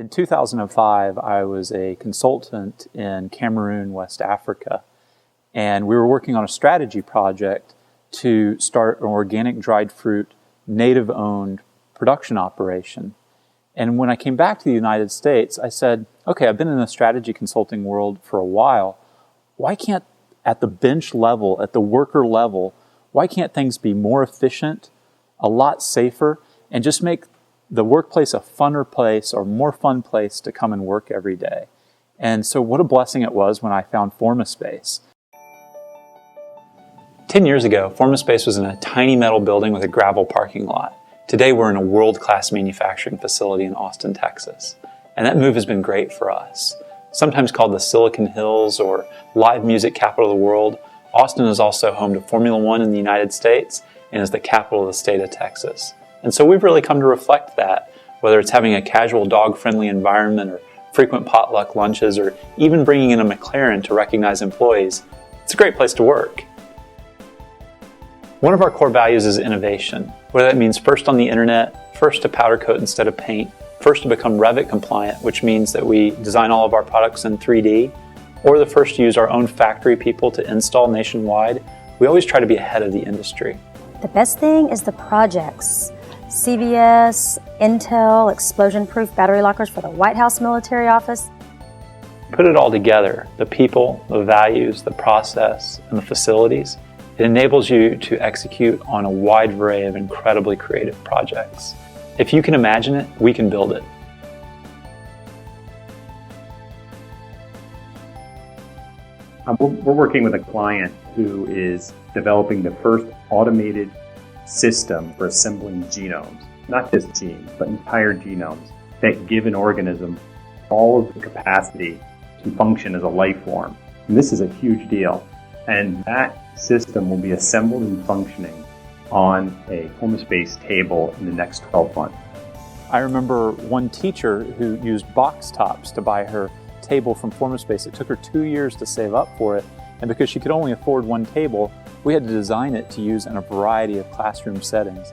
In 2005, I was a consultant in Cameroon, West Africa, and we were working on a strategy project to start an organic dried fruit, native-owned production operation. And when I came back to the United States, I said, okay, I've been in the strategy consulting world for a while. Why can't, at the bench level, at the worker level, why can't things be more efficient, a lot safer, and just make the workplace a funner place or more fun place to come and work every day? And so what a blessing it was when I found Formaspace. 10 years ago, Formaspace was in a tiny metal building with a gravel parking lot. Today, we're in a world-class manufacturing facility in Austin, Texas. And that move has been great for us. Sometimes called the Silicon Hills or live music capital of the world, Austin is also home to Formula One in the United States and is the capital of the state of Texas. And so we've really come to reflect that, whether it's having a casual dog-friendly environment or frequent potluck lunches or even bringing in a McLaren to recognize employees. It's a great place to work. One of our core values is innovation, whether that means first on the internet, first to powder coat instead of paint, first to become Revit compliant, which means that we design all of our products in 3D, or the first to use our own factory people to install nationwide. We always try to be ahead of the industry. The best thing is the projects. CVS, Intel, explosion-proof battery lockers for the White House military office. Put it all together, the people, the values, the process, and the facilities. It enables you to execute on a wide array of incredibly creative projects. If you can imagine it, we can build it. We're working with a client who is developing the first automated system for assembling genomes, not just genes, but entire genomes that give an organism all of the capacity to function as a life form. And this is a huge deal. And that system will be assembled and functioning on a Formaspace table in the next 12 months. I remember one teacher who used box tops to buy her table from Formaspace. It took her 2 years to save up for it, and because she could only afford one table, we had to design it to use in a variety of classroom settings.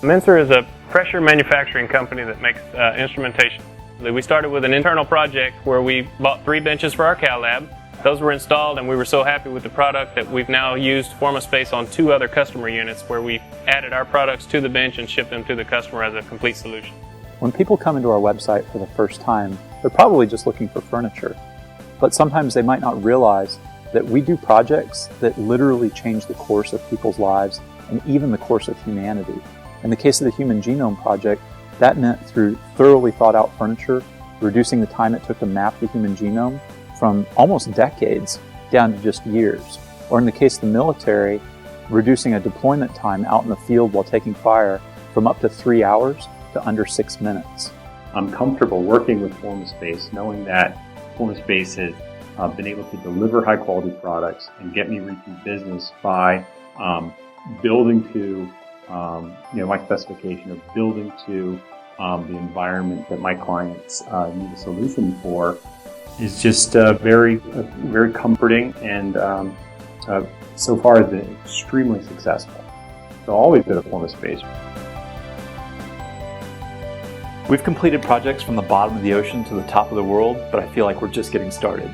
Mensor is a pressure manufacturing company that makes instrumentation. We started with an internal project where we bought 3 benches for our Cal Lab. Those were installed, and we were so happy with the product that we've now used Formaspace on 2 other customer units where we added our products to the bench and shipped them to the customer as a complete solution. When people come into our website for the first time, they're probably just looking for furniture. But sometimes they might not realize that we do projects that literally change the course of people's lives and even the course of humanity. In the case of the Human Genome Project, that meant through thoroughly thought out furniture, reducing the time it took to map the human genome from almost decades down to just years. Or in the case of the military, reducing a deployment time out in the field while taking fire from up to 3 hours to under 6 minutes. I'm comfortable working with Formaspace, knowing that Formaspace has been able to deliver high quality products and get me repeat business by building to my specification, of building to the environment that my clients need a solution for, is just very comforting, and so far has been extremely successful. So always been a Formaspace. We've completed projects from the bottom of the ocean to the top of the world, but I feel like we're just getting started.